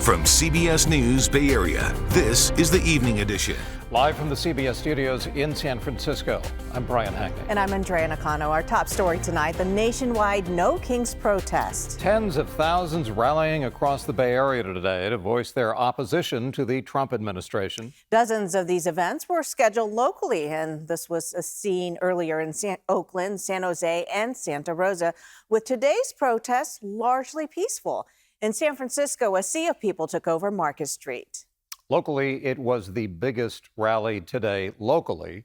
From CBS News Bay Area, this is the Evening Edition. Live from the CBS studios in San Francisco, I'm Brian Hackney. And I'm Andrea Nakano. Our top story tonight, the nationwide No Kings protest. Tens of thousands rallying across the Bay Area today to voice their opposition to the Trump administration. Dozens of these events were scheduled locally, and this was seen earlier in Oakland, San Jose, and Santa Rosa, with today's protests largely peaceful. In San Francisco, a sea of people took over Market Street. Locally, it was the biggest rally today locally.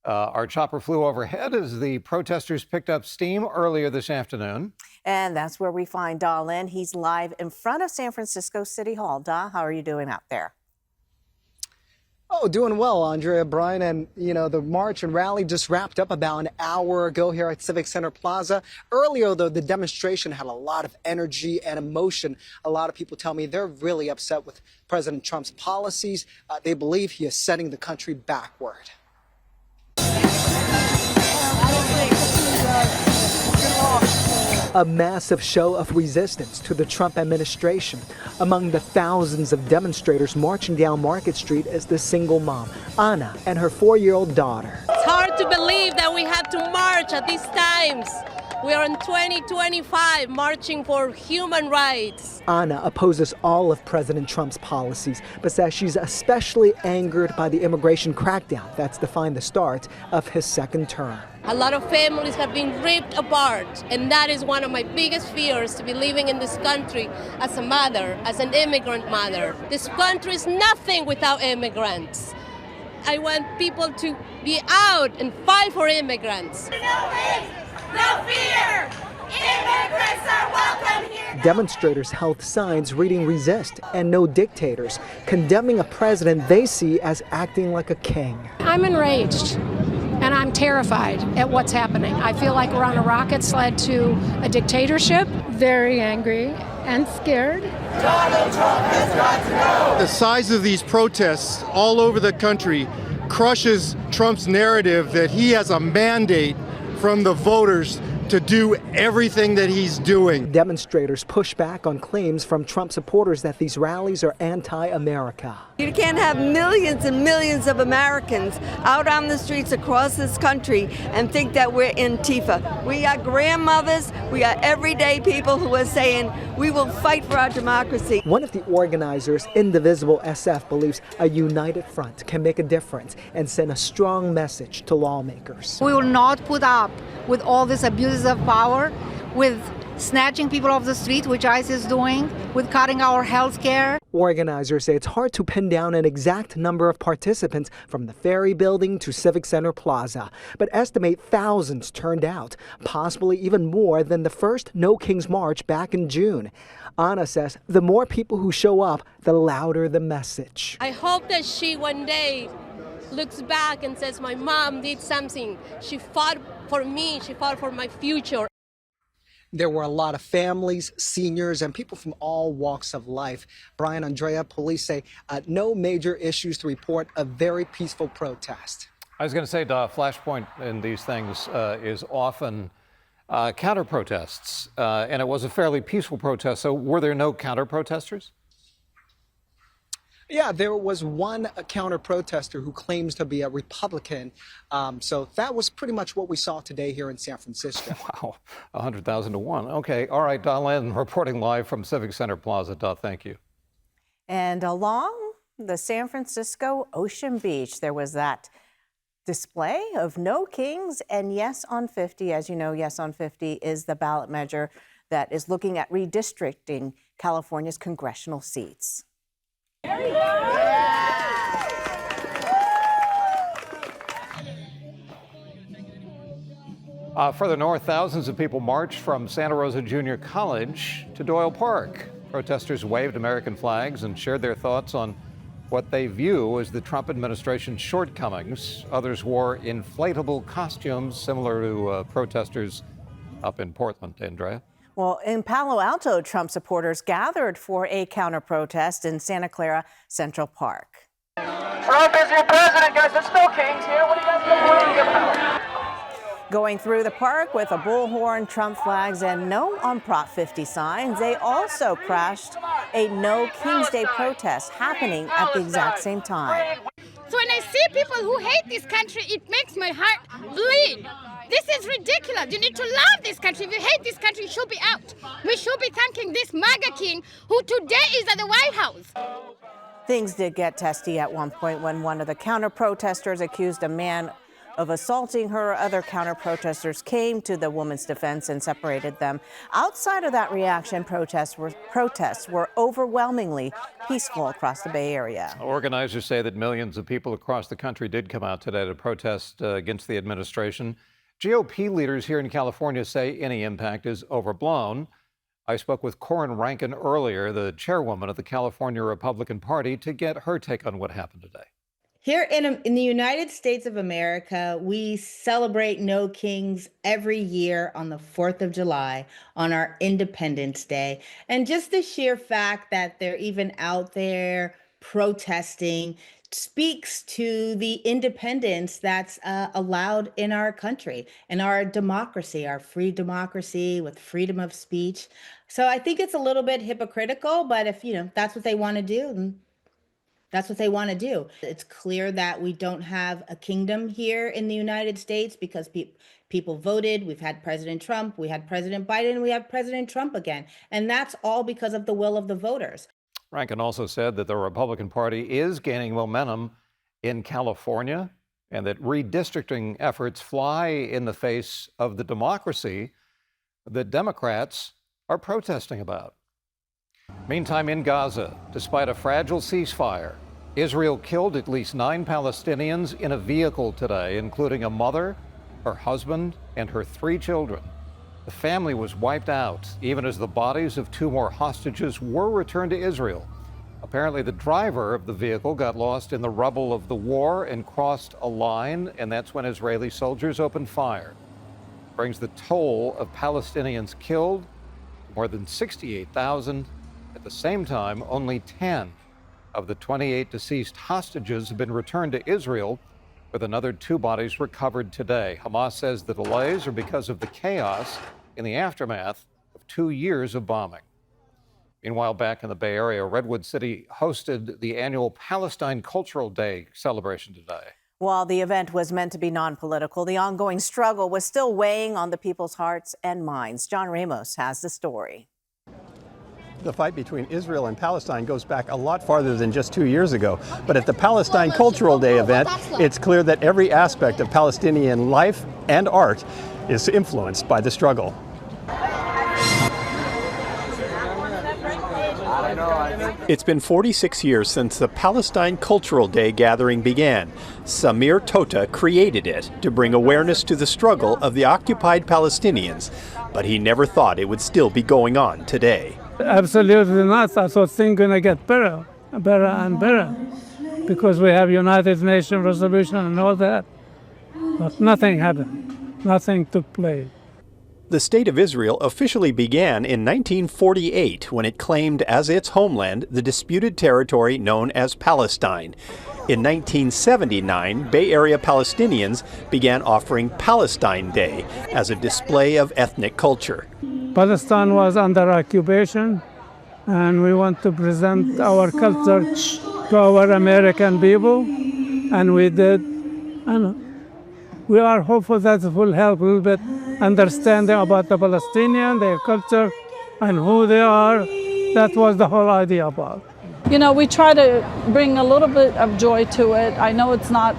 Our chopper flew overhead as the protesters picked up steam earlier this afternoon. And that's where we find Da Lin. He's live in front of San Francisco City Hall. Da, how are you doing out there? Oh, doing well, Andrea, Brian. And, the march and rally just wrapped up about an hour ago here at Civic Center Plaza. Earlier, though, the demonstration had a lot of energy and emotion. A lot of people tell me they're really upset with President Trump's policies. They believe he is setting the country backward. A massive show of resistance to the Trump administration. Among the thousands of demonstrators marching down Market Street is the single mom, Anna, and her 4-year-old daughter. It's hard to believe that we have to march at these times. We are in 2025 marching for human rights. Anna opposes all of President Trump's policies, but says she's especially angered by the immigration crackdown that's defined the start of his second term. A lot of families have been ripped apart, and that is one of my biggest fears, to be living in this country as a mother, as an immigrant mother. This country is nothing without immigrants. I want people to be out and fight for immigrants. No fear! Immigrants are welcome here! Demonstrators held signs reading "Resist" and "No Dictators," condemning a president they see as acting like a king. I'm enraged and I'm terrified at what's happening. I feel like we're on a rocket sled to a dictatorship. Very angry and scared. Donald Trump has got to go! The size of these protests all over the country crushes Trump's narrative that he has a mandate from the voters to do everything that he's doing. Demonstrators push back on claims from Trump supporters that these rallies are anti-America. You can't have millions and millions of Americans out on the streets across this country and think that we're Antifa. We are grandmothers, we are everyday people who are saying we will fight for our democracy. One of the organizers, Indivisible SF, believes a united front can make a difference and send a strong message to lawmakers. We will not put up with all these abuses of power, with snatching people off the street, which ICE is doing, with cutting our health care. Organizers say it's hard to pin down an exact number of participants from the Ferry Building to Civic Center Plaza, but estimate thousands turned out, possibly even more than the first No Kings March back in June. Anna says the more people who show up, the louder the message. I hope that she one day looks back and says, my mom did something. She fought for me. She fought for my future. There were a lot of families, seniors, and people from all walks of life. Brian, Andrea, police say no major issues to report, a very peaceful protest. I was going to say, flashpoint in these things is often counter-protests, and it was a fairly peaceful protest. So were there no counter-protesters? Yeah, there was one counter-protester who claims to be a Republican. So that was pretty much what we saw today here in San Francisco. Wow, 100,000 to 1. Okay, all right, Da Lin reporting live from Civic Center Plaza. Da, thank you. And along the San Francisco Ocean Beach, there was that display of No Kings and Yes on 50. As you know, Yes on 50 is the ballot measure that is looking at redistricting California's congressional seats. Further north, thousands of people marched from Santa Rosa Junior College to Doyle Park. Protesters waved American flags and shared their thoughts on what they view as the Trump administration's shortcomings. Others wore inflatable costumes similar to protesters up in Portland. Andrea? Well, in Palo Alto, Trump supporters gathered for a counter-protest in Santa Clara Central Park. Trump is your president, guys. There's no kings here. What are you guys complaining about? Going through the park with a bullhorn, Trump flags, and no on Prop 50 signs, they also crashed a No King's Day protest happening at the exact same time. So when I see people who hate this country, it makes my heart bleed. This is ridiculous. You need to love this country. If you hate this country, you should be out. We should be thanking this MAGA king who today is at the White House. Things did get testy at one point when one of the counter-protesters accused a man of assaulting her. Other counter-protesters came to the woman's defense and separated them. Outside of that reaction, protests were overwhelmingly peaceful across the Bay Area. Organizers say that millions of people across the country did come out today to protest against the administration. GOP leaders here in California say any impact is overblown. I spoke with Corin Rankin earlier, the chairwoman of the California Republican Party, to get her take on what happened today. Here in the United States of America, we celebrate No Kings every year on the 4th of July, on our Independence Day. And just the sheer fact that they're even out there protesting speaks to the independence that's allowed in our country and our democracy, our free democracy with freedom of speech. So I think it's a little bit hypocritical, but if, that's what they want to do, then that's what they want to do. It's clear that we don't have a kingdom here in the United States because people voted. We've had President Trump, we had President Biden, we have President Trump again. And that's all because of the will of the voters. Rankin also said that the Republican Party is gaining momentum in California and that redistricting efforts fly in the face of the democracy that Democrats are protesting about. Meantime, in Gaza, despite a fragile ceasefire, Israel killed at least 9 Palestinians in a vehicle today, including a mother, her husband, and her 3 children. The family was wiped out, even as the bodies of 2 more hostages were returned to Israel. Apparently, the driver of the vehicle got lost in the rubble of the war and crossed a line, and that's when Israeli soldiers opened fire. It brings the toll of Palestinians killed to more than 68,000. At the same time, only 10 of the 28 deceased hostages have been returned to Israel, with another 2 bodies recovered today. Hamas says the delays are because of the chaos in the aftermath of 2 years of bombing. Meanwhile, back in the Bay Area, Redwood City hosted the annual Palestine Cultural Day celebration today. While the event was meant to be non-political, the ongoing struggle was still weighing on the people's hearts and minds. John Ramos has the story. The fight between Israel and Palestine goes back a lot farther than just 2 years ago. But at the Palestine Cultural Day event, it's clear that every aspect of Palestinian life and art is influenced by the struggle. It's been 46 years since the Palestine Cultural Day gathering began. Samir Tota created it to bring awareness to the struggle of the occupied Palestinians, but he never thought it would still be going on today. Absolutely not. I thought things going to get better and better, because we have United Nations resolution and all that. But nothing happened. Nothing took place. The State of Israel officially began in 1948 when it claimed as its homeland the disputed territory known as Palestine. In 1979, Bay Area Palestinians began offering Palestine Day as a display of ethnic culture. Palestine was under occupation, and we want to present our culture to our American people, and we did. And we are hopeful that it will help a little bit understanding about the Palestinian, their culture, and who they are. That was the whole idea about. We try to bring a little bit of joy to it. I know it's not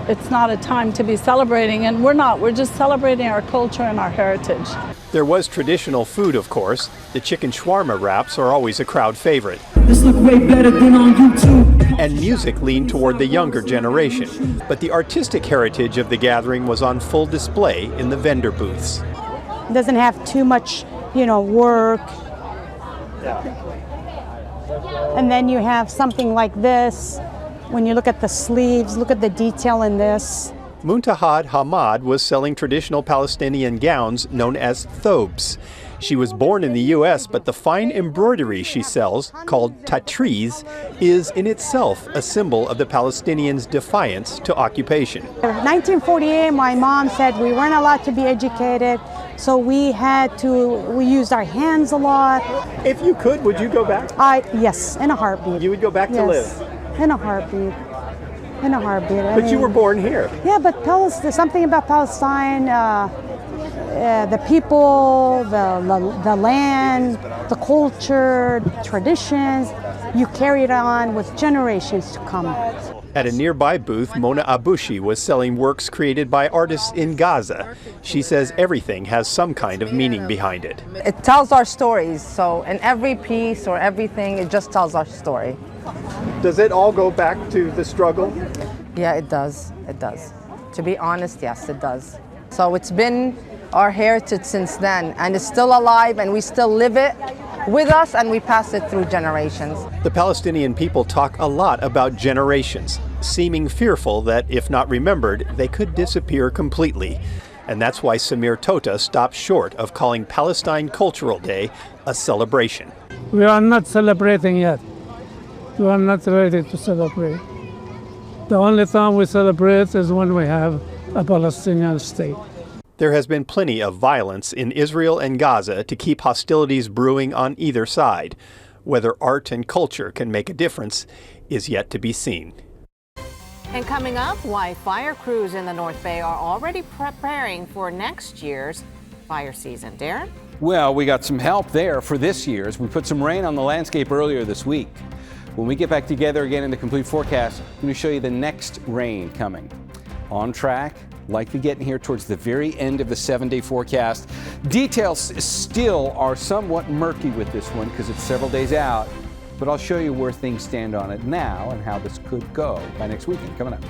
a time to be celebrating, and we're not. We're just celebrating our culture and our heritage. There was traditional food, of course. The chicken shawarma wraps are always a crowd favorite. This look way better than on YouTube. And music leaned toward the younger generation. But the artistic heritage of the gathering was on full display in the vendor booths. It doesn't have too much, work. Yeah. And then you have something like this. When you look at the sleeves, look at the detail in this. Muntahad Hamad was selling traditional Palestinian gowns known as thobes. She was born in the U.S., but the fine embroidery she sells, called tatriz, is in itself a symbol of the Palestinians' defiance to occupation. In 1948, my mom said we weren't allowed to be educated, so we used our hands a lot. If you could, would you go back? Yes, in a heartbeat. You would go back to live? In a heartbeat. In a heartbeat. But you were born here. Yeah, but something about Palestine, the people, the land, the culture, traditions, you carry it on with generations to come. At a nearby booth, Mona Abushi was selling works created by artists in Gaza. She says everything has some kind of meaning behind it. It tells our stories, so in every piece or everything, it just tells our story. Does it all go back to the struggle? Yeah, it does. It does. To be honest, yes, it does. So it's been our heritage since then, and it's still alive, and we still live it with us, and we pass it through generations. The Palestinian people talk a lot about generations, seeming fearful that, if not remembered, they could disappear completely. And that's why Samir Tota stopped short of calling Palestine Cultural Day a celebration. We are not celebrating yet. We are not ready to celebrate. The only time we celebrate is when we have a Palestinian state. There has been plenty of violence in Israel and Gaza to keep hostilities brewing on either side. Whether art and culture can make a difference is yet to be seen. And coming up, why fire crews in the North Bay are already preparing for next year's fire season. Darren? Well, we got some help there for this year's. We put some rain on the landscape earlier this week. When we get back together again in the complete forecast, I'm going to show you the next rain coming. On track, likely getting here towards the very end of the 7-day forecast. Details still are somewhat murky with this one because it's several days out, but I'll show you where things stand on it now and how this could go by next weekend. Coming up.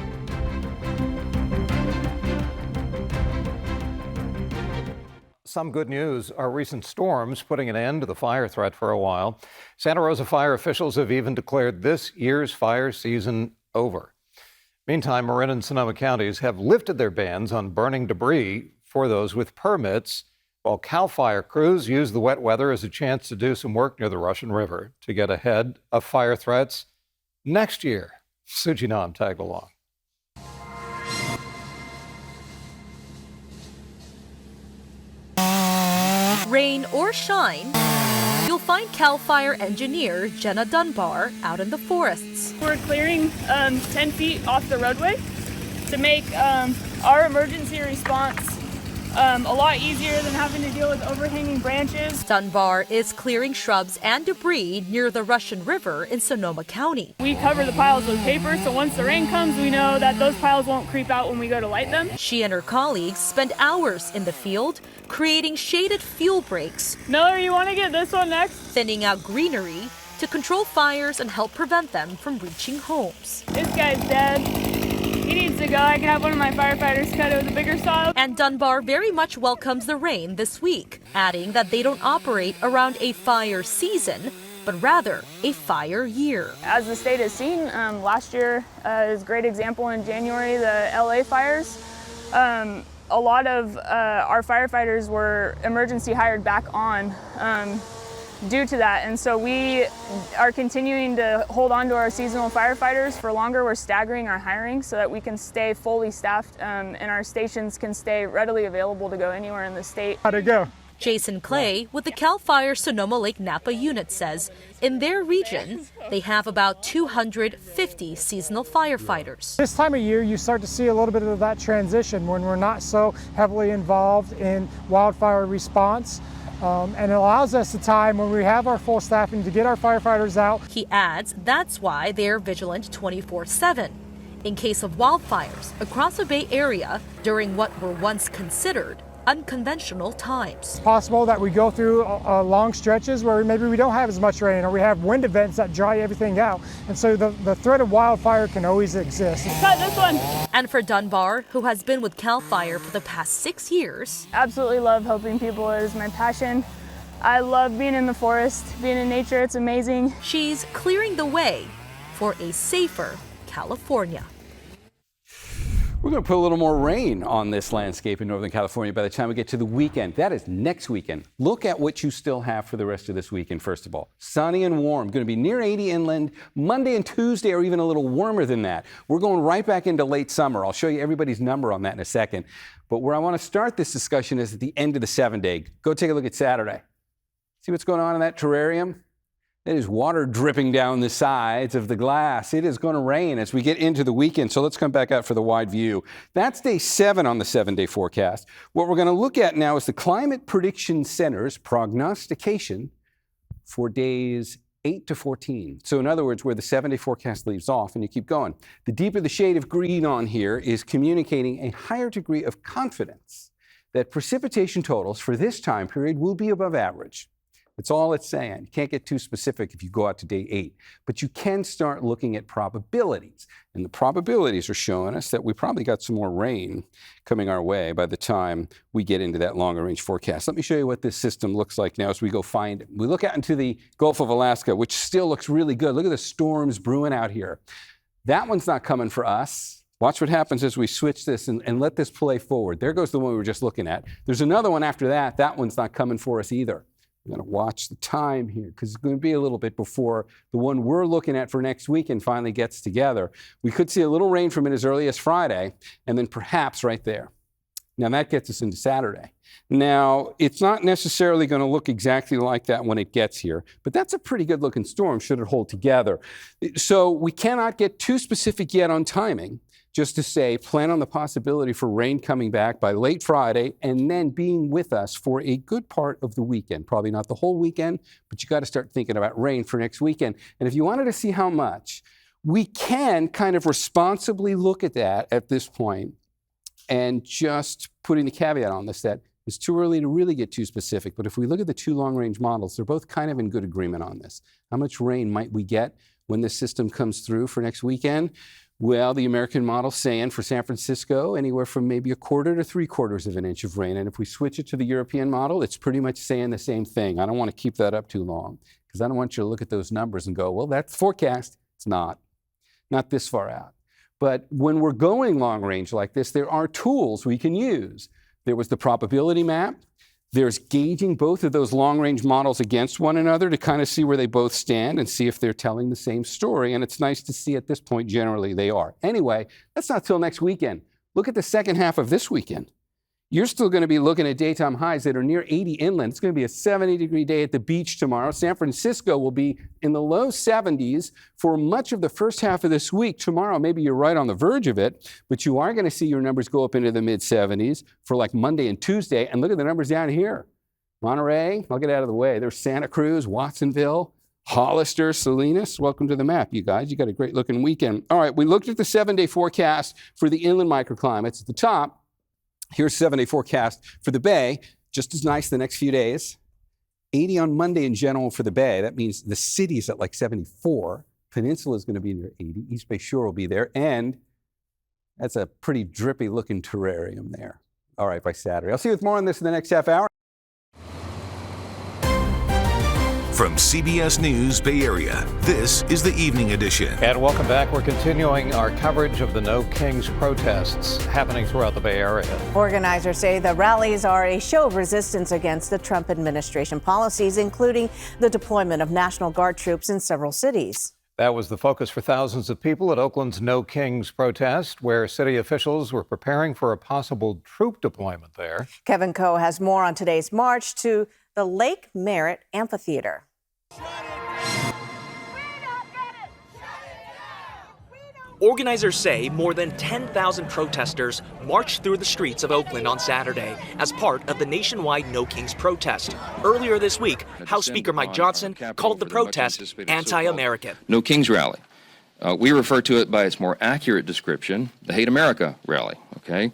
Some good news are recent storms putting an end to the fire threat for a while. Santa Rosa fire officials have even declared this year's fire season over. Meantime, Marin and Sonoma counties have lifted their bans on burning debris for those with permits, while CAL FIRE crews use the wet weather as a chance to do some work near the Russian River to get ahead of fire threats next year. Suji Nam tagged along. Rain or shine, you'll find CAL FIRE engineer Jenna Dunbar out in the forests. We're clearing 10 feet off the roadway to make our emergency response a lot easier than having to deal with overhanging branches. Dunbar is clearing shrubs and debris near the Russian River in Sonoma County. We cover the piles with paper, so once the rain comes, we know that those piles won't creep out when we go to light them. She and her colleagues spend hours in the field creating shaded fuel breaks. Miller, you want to get this one next? Thinning out greenery to control fires and help prevent them from reaching homes. This guy's dead. He needs to go. I can have one of my firefighters cut it with a bigger saw. And Dunbar very much welcomes the rain this week, adding that they don't operate around a fire season, but rather a fire year. As the state has seen, last year is a great example in January, the LA fires. A lot of our firefighters were emergency hired back on due to that, and so we are continuing to hold on to our seasonal firefighters for longer. We're staggering our hiring so that we can stay fully staffed and our stations can stay readily available to go anywhere in the state. How'd it go? Jason Clay with the CAL FIRE Sonoma Lake Napa unit says in their region, they have about 250 seasonal firefighters. This time of year, you start to see a little bit of that transition when we're not so heavily involved in wildfire response. And it allows us the time when we have our full staffing to get our firefighters out. He adds that's why they're vigilant 24/7 in case of wildfires across the Bay Area during what were once considered unconventional times. It's possible that we go through long stretches where maybe we don't have as much rain or we have wind events that dry everything out. And so the threat of wildfire can always exist. Cut this one. And for Dunbar, who has been with CAL FIRE for the past 6 years. Absolutely love helping people. It is my passion. I love being in the forest, being in nature. It's amazing. She's clearing the way for a safer California. We're going to put a little more rain on this landscape in Northern California by the time we get to the weekend. That is next weekend. Look at what you still have for the rest of this weekend, first of all. Sunny and warm. Going to be near 80 inland. Monday and Tuesday are even a little warmer than that. We're going right back into late summer. I'll show you everybody's number on that in a second. But where I want to start this discussion is at the end of the 7-day. Go take a look at Saturday. See what's going on in that terrarium? It is water dripping down the sides of the glass. It is going to rain as we get into the weekend, so let's come back out for the wide view. That's day 7 on the 7-day forecast. What we're going to look at now is the Climate Prediction Center's prognostication for days 8 to 14. So in other words, where the 7-day forecast leaves off, and you keep going. The deeper the shade of green on here is communicating a higher degree of confidence that precipitation totals for this time period will be above average. That's all it's saying. You can't get too specific if you go out to day 8, but you can start looking at probabilities. And the probabilities are showing us that we probably got some more rain coming our way by the time we get into that longer range forecast. Let me show you what this system looks like now as we go find it. We look out into the Gulf of Alaska, which still looks really good. Look at the storms brewing out here. That one's not coming for us. Watch what happens as we switch this and let this play forward. There goes the one we were just looking at. There's another one after that. That one's not coming for us either. I'm going to watch the time here because it's going to be a little bit before the one we're looking at for next weekend finally gets together. We could see a little rain from it as early as Friday and then perhaps right there. Now that gets us into Saturday. Now, it's not necessarily going to look exactly like that when it gets here, but that's a pretty good looking storm should it hold together. So we cannot get too specific yet on timing. Just to say, plan on the possibility for rain coming back by late Friday and then being with us for a good part of the weekend. Probably not the whole weekend, but you got to start thinking about rain for next weekend. And if you wanted to see how much, we can kind of responsibly look at that at this point and just putting the caveat on this that it's too early to really get too specific. But if we look at the 2 long-range models, they're both kind of in good agreement on this. How much rain might we get when this system comes through for next weekend? Well, the American model's saying for San Francisco, anywhere from maybe 1/4 to 3/4 of an inch of rain. And if we switch it to the European model, it's pretty much saying the same thing. I don't want to keep that up too long because I don't want you to look at those numbers and go, well, that's forecast. It's not this far out. But when we're going long range like this, there are tools we can use. There was the probability map. There's gauging both of those long-range models against one another to kind of see where they both stand and see if they're telling the same story. And it's nice to see at this point, generally, they are. Anyway, that's not till next weekend. Look at the second half of this weekend. You're still going to be looking at daytime highs that are near 80 inland. It's going to be a 70-degree day at the beach tomorrow. San Francisco will be in the low 70s for much of the first half of this week. Tomorrow, maybe you're right on the verge of it, but you are going to see your numbers go up into the mid-70s for like Monday and Tuesday. And look at the numbers down here. Monterey, I'll get out of the way. There's Santa Cruz, Watsonville, Hollister, Salinas. Welcome to the map, you guys. You got a great-looking weekend. All right, we looked at the 7-day forecast for the inland microclimates at the top. Here's 7-day forecast for the Bay, just as nice the next few days. 80 on Monday in general for the Bay. That means the city's at like 74. Peninsula is going to be near 80. East Bay Shore will be there. And that's a pretty drippy looking terrarium there. All right, by Saturday. I'll see you with more on this in the next half hour. From CBS News Bay Area, this is the Evening Edition. And welcome back. We're continuing our coverage of the No Kings protests happening throughout the Bay Area. Organizers say the rallies are a show of resistance against the Trump administration policies, including the deployment of National Guard troops in several cities. That was the focus for thousands of people at Oakland's No Kings protest, where city officials were preparing for a possible troop deployment there. Kevin Coe has more on today's march to the Lake Merritt Amphitheater. Organizers say more than 10,000 protesters marched through the streets of Oakland on Saturday as part of the nationwide No Kings protest. Earlier this week, House Speaker Mike Johnson called the protest anti-American. No Kings rally. We refer to it by its more accurate description, the Hate America rally, okay?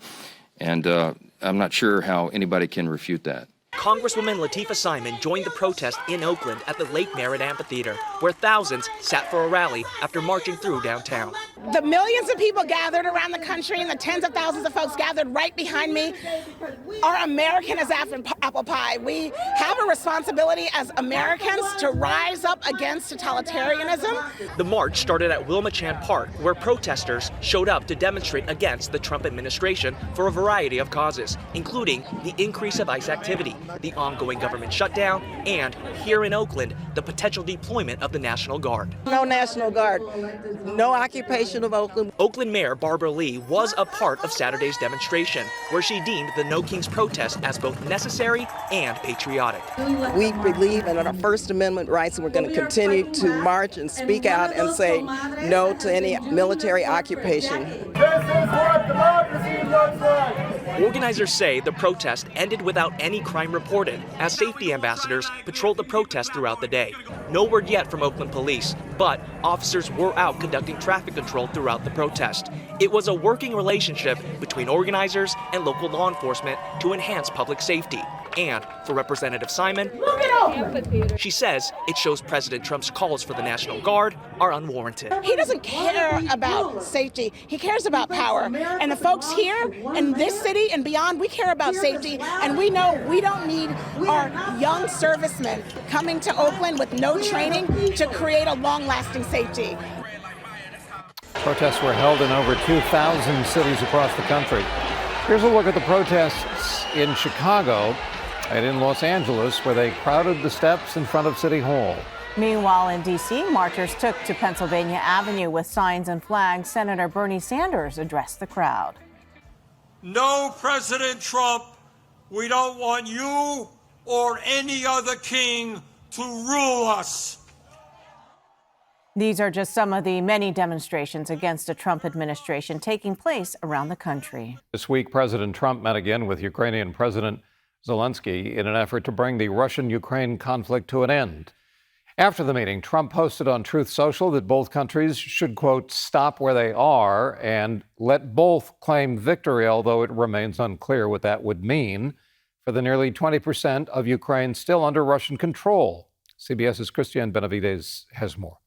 And I'm not sure how anybody can refute that. Congresswoman Latifah Simon joined the protest in Oakland at the Lake Merritt Amphitheater, where thousands sat for a rally after marching through downtown. the millions of people gathered around the country and the tens of thousands of folks gathered right behind me are American as apple pie. We have a responsibility as Americans to rise up against totalitarianism. The march started at Wilmachan Park, where protesters showed up to demonstrate against the Trump administration for a variety of causes, including the increase of ICE activity, the ongoing government shutdown, and, here in Oakland, the potential deployment of the National Guard. No National Guard, no occupation of Oakland. Oakland Mayor Barbara Lee was a part of Saturday's demonstration, where she deemed the No Kings protest as both necessary and patriotic. We believe in our First Amendment rights, and we're going to continue to march and speak out and say no to any military occupation. This is what democracy looks like. Organizers say the protest ended without any crime reported, as safety ambassadors patrolled the protest throughout the day. No word yet from Oakland police, but officers were out conducting traffic control throughout the protest. It was a working relationship between organizers and local law enforcement to enhance public safety. And for Representative Simon, she says it shows President Trump's calls for the National Guard are unwarranted. He doesn't care about safety. He cares about power. And the folks here in this city and beyond, we care about safety. And we know we don't need our young servicemen coming to Oakland with no training to create a long-lasting safety. Protests were held in over 2,000 cities across the country. Here's a look at the protests in Chicago and in Los Angeles, where they crowded the steps in front of City Hall. Meanwhile, in D.C., marchers took to Pennsylvania Avenue with signs and flags. Senator Bernie Sanders addressed the crowd. No, President Trump, we don't want you or any other king to rule us. These are just some of the many demonstrations against the Trump administration taking place around the country. This week, President Trump met again with Ukrainian President Zelensky in an effort to bring the Russian-Ukraine conflict to an end. After the meeting, Trump posted on Truth Social that both countries should, quote, stop where they are and let both claim victory, although it remains unclear what that would mean for the nearly 20% of Ukraine still under Russian control. CBS's Christiane Benavides has more.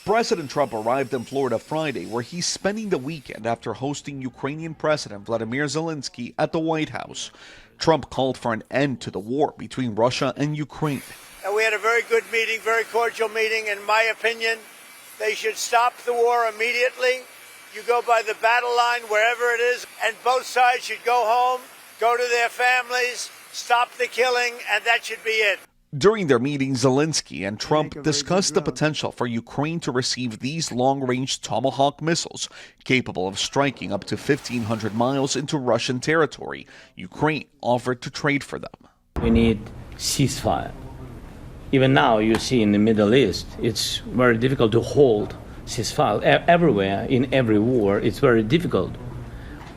President Trump arrived in Florida Friday, where he's spending the weekend after hosting Ukrainian President Vladimir Zelensky at the White House. Trump called for an end to the war between Russia and Ukraine. And we had a very good meeting, very cordial meeting. In my opinion, they should stop the war immediately. You go by the battle line wherever it is, and both sides should go home, go to their families, stop the killing, and that should be it. During their meeting, Zelensky and Trump discussed the potential for Ukraine to receive these long-range Tomahawk missiles, capable of striking up to 1,500 miles into Russian territory. Ukraine offered to trade for them. We need ceasefire. Even now, you see in the Middle East, it's very difficult to hold ceasefire. Everywhere, in every war, it's very difficult.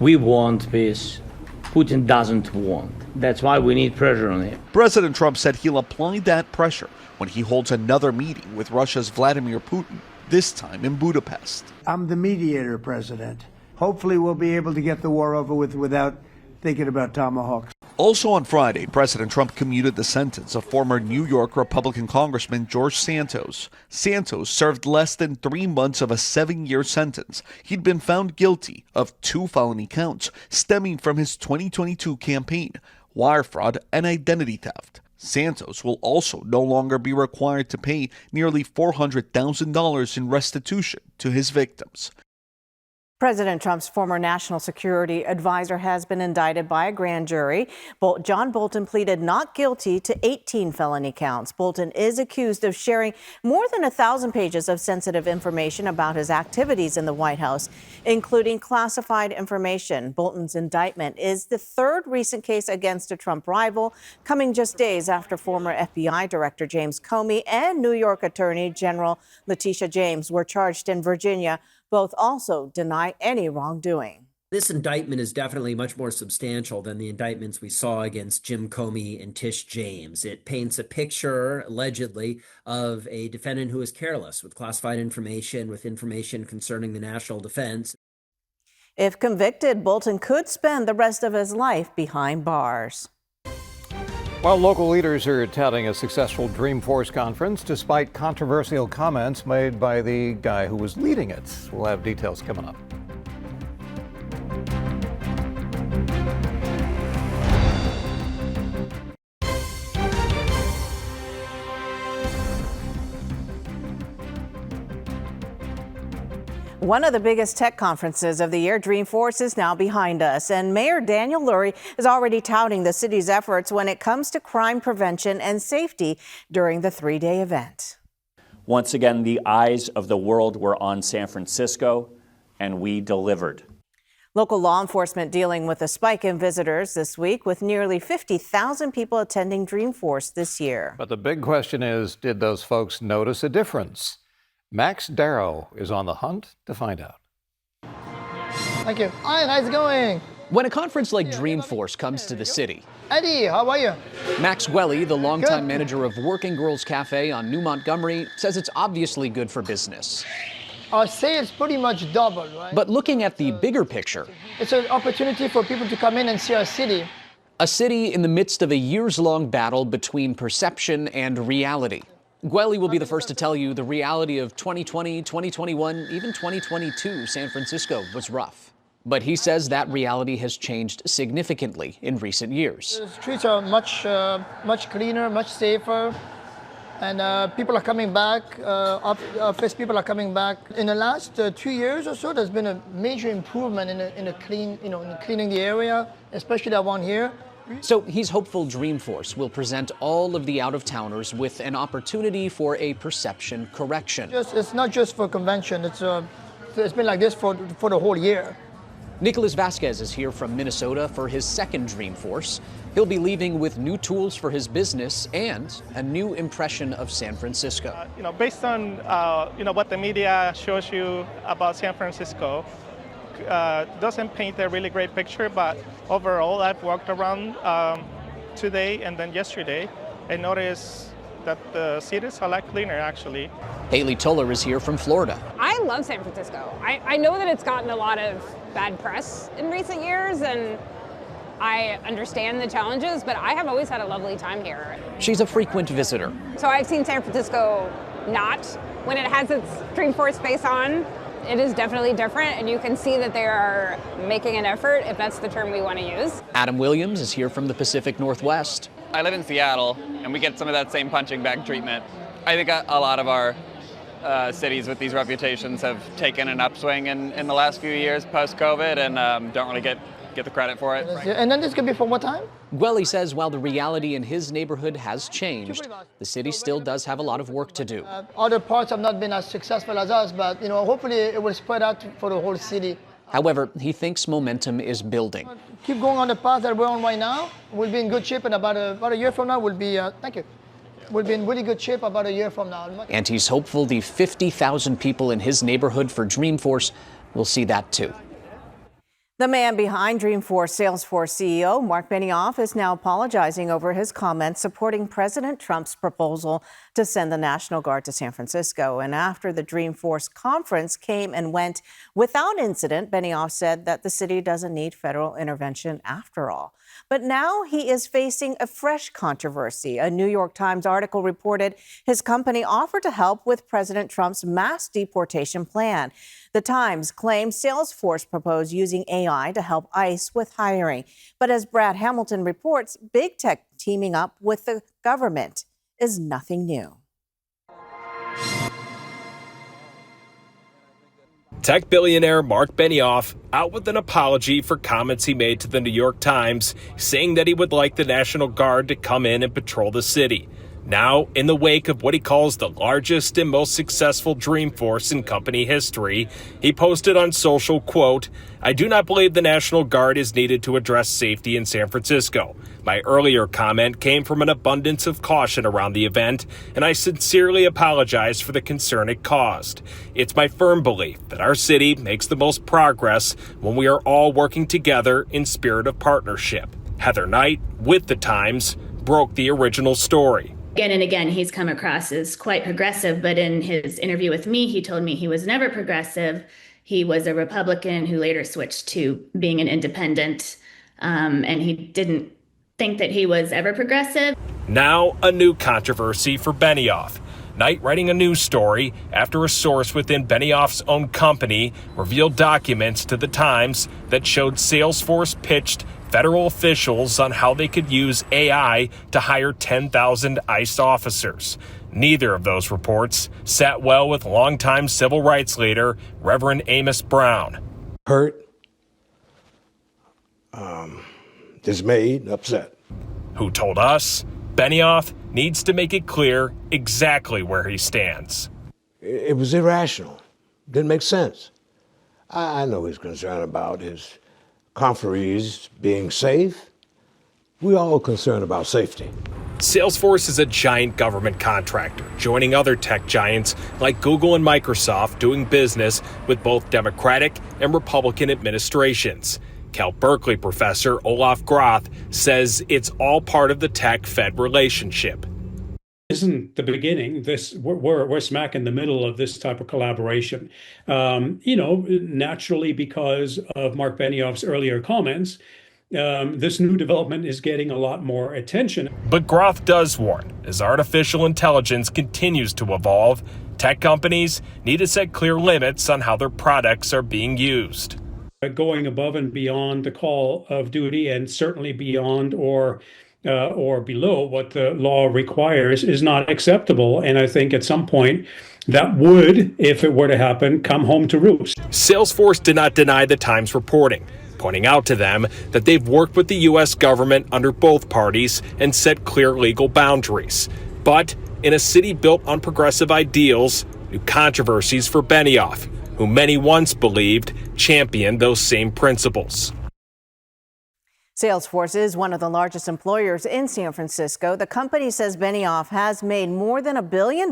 We want peace. Putin doesn't want. That's why we need pressure on him. President Trump said he'll apply that pressure when he holds another meeting with Russia's Vladimir Putin, this time in Budapest. I'm the mediator, President. Hopefully we'll be able to get the war over with without thinking about tomahawks. Also on Friday, President Trump commuted the sentence of former New York Republican Congressman George Santos. Santos served less than 3 months of a 7-year sentence. He'd been found guilty of 2 felony counts stemming from his 2022 campaign, wire fraud and identity theft. Santos will also no longer be required to pay nearly $400,000 in restitution to his victims. President Trump's former national security advisor has been indicted by a grand jury. John Bolton pleaded not guilty to 18 felony counts. Bolton is accused of sharing more than 1,000 pages of sensitive information about his activities in the White House, including classified information. Bolton's indictment is the 3rd recent case against a Trump rival, coming just days after former FBI Director James Comey and New York Attorney General Letitia James were charged in Virginia. Both also deny any wrongdoing. This indictment is definitely much more substantial than the indictments we saw against Jim Comey and Tish James. It paints a picture, allegedly, of a defendant who is careless with classified information, with information concerning the national defense. If convicted, Bolton could spend the rest of his life behind bars. While local leaders are touting a successful Dreamforce conference, despite controversial comments made by the guy who was leading it. We'll have details coming up. One of the biggest tech conferences of the year, Dreamforce, is now behind us, and Mayor Daniel Lurie is already touting the city's efforts when it comes to crime prevention and safety during the three-day event. Once again, the eyes of the world were on San Francisco, and we delivered. Local law enforcement dealing with a spike in visitors this week, with nearly 50,000 people attending Dreamforce this year. But the big question is, did those folks notice a difference? Max Darrow is on the hunt to find out. Thank you. Hi, how's it going? When a conference like Dreamforce comes to the city, Eddie, how are you? Max Gwelly, the longtime manager of Working Girls Cafe on New Montgomery, says it's obviously good for business. Our sales pretty much double, right? But looking at the bigger picture, it's an opportunity for people to come in and see our city. A city in the midst of a years-long battle between perception and reality. Gwelly will be the first to tell you the reality of 2020, 2021, even 2022 San Francisco was rough. But he says that reality has changed significantly in recent years. The streets are much cleaner, much safer, and people are coming back. Office people are coming back. In the last 2 years or so, there's been a major improvement in cleaning the area, especially that one here. So he's hopeful Dreamforce will present all of the out-of-towners with an opportunity for a perception correction. It's not just for convention. It's been like this for the whole year. Nicholas Vasquez is here from Minnesota for his second Dreamforce. He'll be leaving with new tools for his business and a new impression of San Francisco. Based on what the media shows you about San Francisco, doesn't paint a really great picture, but overall I've walked around today and then yesterday and noticed that the cities are a lot cleaner actually. Haley Toller is here from Florida. I love San Francisco. I know that it's gotten a lot of bad press in recent years, and I understand the challenges, but I have always had a lovely time here. She's a frequent visitor. So I've seen San Francisco not when it has its Dreamforce face on. It is definitely different, and you can see that they are making an effort, if that's the term we want to use. Adam Williams is here from the Pacific Northwest. I live in Seattle, and we get some of that same punching bag treatment. I think a lot of our cities with these reputations have taken an upswing in the last few years post-COVID, and don't really get the credit for it. And then this could be for what time? Gwelly says while the reality in his neighborhood has changed, the city still does have a lot of work to do. Other parts have not been as successful as us, but hopefully it will spread out for the whole city. However, he thinks momentum is building. Keep going on the path that we're on right now. We'll be in good shape, and about a year from now, we'll be in really good shape about a year from now. And he's hopeful the 50,000 people in his neighborhood for Dreamforce will see that too. The man behind Dreamforce Salesforce CEO Mark Benioff is now apologizing over his comments supporting President Trump's proposal to send the National Guard to San Francisco. And after the Dreamforce conference came and went without incident, Benioff said that the city doesn't need federal intervention after all. But now he is facing a fresh controversy. A New York Times article reported his company offered to help with President Trump's mass deportation plan. The Times claims Salesforce proposed using AI to help ICE with hiring. But as Brad Hamilton reports, big tech teaming up with the government is nothing new. Tech billionaire Mark Benioff out with an apology for comments he made to the New York Times, saying that he would like the National Guard to come in and patrol the city. Now, in the wake of what he calls the largest and most successful Dreamforce in company history, he posted on social, quote, "I do not believe the National Guard is needed to address safety in San Francisco. My earlier comment came from an abundance of caution around the event, and I sincerely apologize for the concern it caused. It's my firm belief that our city makes the most progress when we are all working together in spirit of partnership." Heather Knight, with The Times, broke the original story. Again and again, he's come across as quite progressive, but in his interview with me, he told me he was never progressive. He was a Republican who later switched to being an independent, and he didn't think that he was ever progressive. Now, a new controversy for Benioff. Knight writing a news story after a source within Benioff's own company revealed documents to the Times that showed Salesforce pitched federal officials on how they could use AI to hire 10,000 ICE officers. Neither of those reports sat well with longtime civil rights leader Reverend Amos Brown. Hurt, dismayed, upset. Who told us Benioff needs to make it clear exactly where he stands. It was irrational. Didn't make sense. I know he's concerned about his conferees being safe. We're all concerned about safety. Salesforce is a giant government contractor, joining other tech giants like Google and Microsoft doing business with both Democratic and Republican administrations. Cal Berkeley professor Olaf Groth says it's all part of the tech-Fed relationship. Isn't the beginning. We're smack in the middle of this type of collaboration. Naturally, because of Mark Benioff's earlier comments, this new development is getting a lot more attention. But Groth does warn, as artificial intelligence continues to evolve, tech companies need to set clear limits on how their products are being used. Going above and beyond the call of duty, and certainly beyond or below what the law requires, is not acceptable. And I think at some point that would, if it were to happen, come home to roost. Salesforce did not deny the Times reporting, pointing out to them that they've worked with the U.S. government under both parties and set clear legal boundaries. But in a city built on progressive ideals, new controversies for Benioff, who many once believed championed those same principles. Salesforce is one of the largest employers in San Francisco. The company says Benioff has made more than $1 billion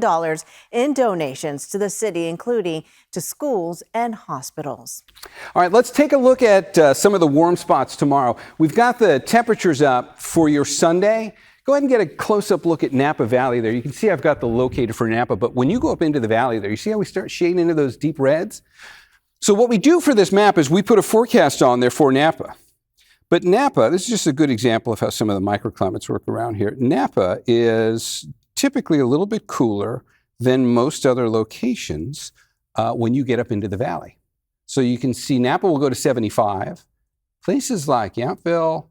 in donations to the city, including to schools and hospitals. All right, let's take a look at some of the warm spots tomorrow. We've got the temperatures up for your Sunday. Go ahead and get a close-up look at Napa Valley there. You can see I've got the locator for Napa, but when you go up into the valley there, you see how we start shading into those deep reds? So what we do for this map is we put a forecast on there for Napa. But Napa, this is just a good example of how some of the microclimates work around here. Napa is typically a little bit cooler than most other locations when you get up into the valley. So you can see Napa will go to 75. Places like Yountville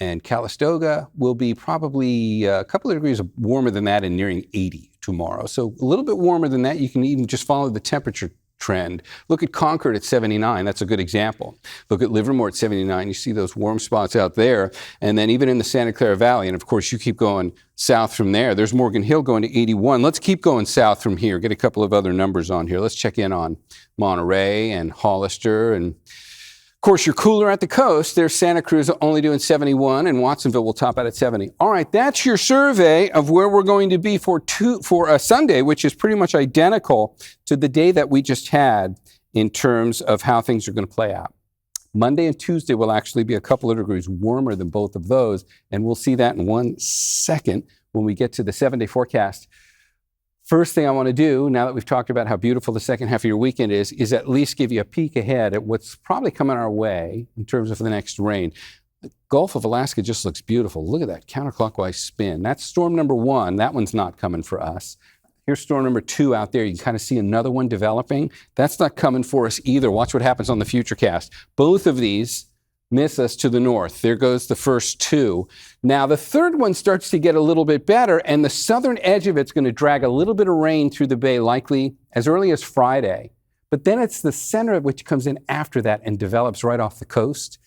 and Calistoga will be probably a couple of degrees warmer than that and nearing 80 tomorrow. So a little bit warmer than that. You can even just follow the temperature trend. Look at Concord at 79. That's a good example. Look at Livermore at 79. You see those warm spots out there. And then even in the Santa Clara Valley, and of course you keep going south from there. There's Morgan Hill going to 81. Let's keep going south from here. Get a couple of other numbers on here. Let's check in on Monterey and Hollister. And of course, you're cooler at the coast. There's Santa Cruz only doing 71, and Watsonville will top out at 70. All right, that's your survey of where we're going to be for a Sunday, which is pretty much identical to the day that we just had in terms of how things are going to play out. Monday and Tuesday will actually be a couple of degrees warmer than both of those, and we'll see that in 1 second when we get to the 7-day forecast. First thing I want to do, now that we've talked about how beautiful the second half of your weekend is at least give you a peek ahead at what's probably coming our way in terms of the next rain. The Gulf of Alaska just looks beautiful. Look at that counterclockwise spin. That's storm number 1. That one's not coming for us. Here's storm number 2 out there. You can kind of see another one developing. That's not coming for us either. Watch what happens on the Futurecast. Both of these miss us to the north. There goes the first 2. Now, the third one starts to get a little bit better, and the southern edge of it's going to drag a little bit of rain through the bay, likely as early as Friday. But then it's the center of which comes in after that and develops right off the coast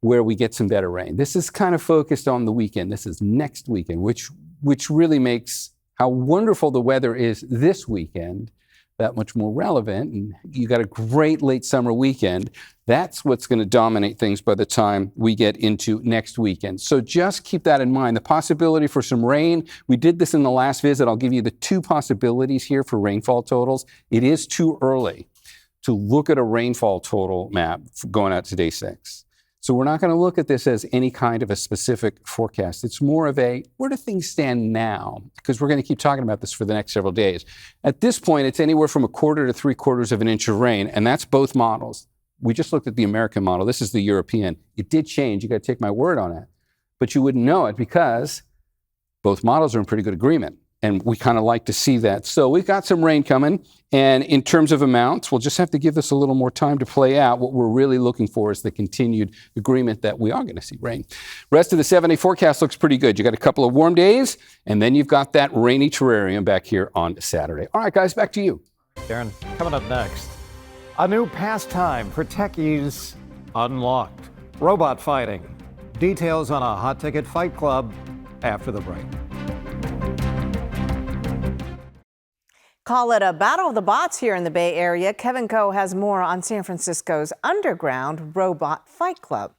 where we get some better rain. This is kind of focused on the weekend. This is next weekend, which really makes how wonderful the weather is this weekend that much more relevant. And you got a great late summer weekend. That's what's going to dominate things by the time we get into next weekend. So just keep that in mind. The possibility for some rain. We did this in the last visit. I'll give you the 2 possibilities here for rainfall totals. It is too early to look at a rainfall total map going out to day 6. So we're not going to look at this as any kind of a specific forecast. It's more of a, where do things stand now? Because we're going to keep talking about this for the next several days. At this point, it's anywhere from 1/4 to 3/4 of an inch of rain, and that's both models. We just looked at the American model. This is the European. It did change. You got to take my word on it. but you wouldn't know it because both models are in pretty good agreement. And we kind of like to see that. So we've got some rain coming. And in terms of amounts, we'll just have to give this a little more time to play out. What we're really looking for is the continued agreement that we are going to see rain. Rest of the 7-day forecast looks pretty good. You got a couple of warm days, and then you've got that rainy terrarium back here on Saturday. All right, guys, back to you. Darren, coming up next, a new pastime for techies unlocked. Robot fighting. Details on a hot ticket fight club after the break. Call it a battle of the bots here in the Bay Area. Kevin Coe has more on San Francisco's underground robot fight club.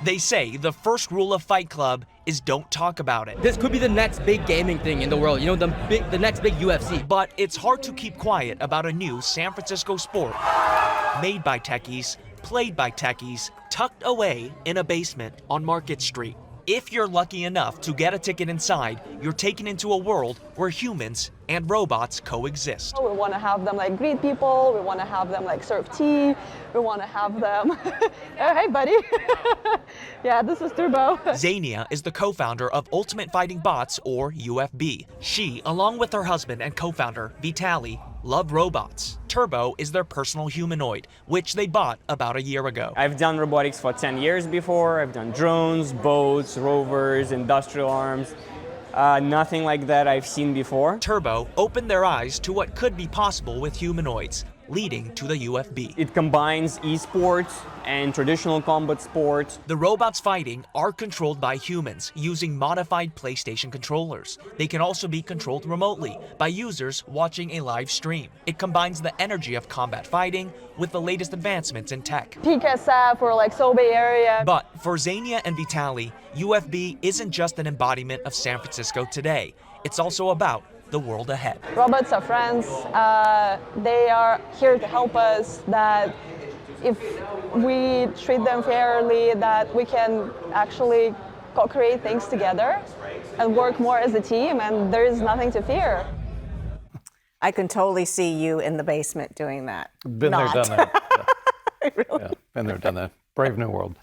They say the first rule of Fight Club is don't talk about it. This could be the next big gaming thing in the world, you know, the next big UFC. But it's hard to keep quiet about a new San Francisco sport made by techies, played by techies, tucked away in a basement on Market Street. If you're lucky enough to get a ticket inside, you're taken into a world where humans and robots coexist. We want to have them like greet people, we want to have them like serve tea, we want to have them, oh, hey buddy, yeah, this is Turbo. Xenia is the co-founder of Ultimate Fighting Bots, or UFB. She, along with her husband and co-founder, Vitali, love robots. Turbo is their personal humanoid, which they bought about a year ago. I've done robotics for 10 years before. I've done drones, boats, rovers, industrial arms. Nothing like that I've seen before. Turbo opened their eyes to what could be possible with humanoids, leading to the UFB. It combines esports and traditional combat sports. The robots fighting are controlled by humans using modified PlayStation controllers. They can also be controlled remotely by users watching a live stream. It combines the energy of combat fighting with the latest advancements in tech. PCSF or like Seoul Bay Area. But for Xenia and Vitali, UFB isn't just an embodiment of San Francisco today. It's also about the world ahead. Robots are friends. They are here to help us, that if we treat them fairly, that we can actually co-create things together and work more as a team, and there is nothing to fear. I can totally see you in the basement doing that. Been there, done that. Yeah. Really? Yeah, been there, done that. Brave new world.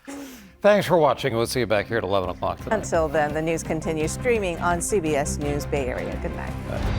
Thanks for watching. We'll see you back here at 11 o'clock tonight. Until then, the news continues streaming on CBS News Bay Area. Good night. Bye.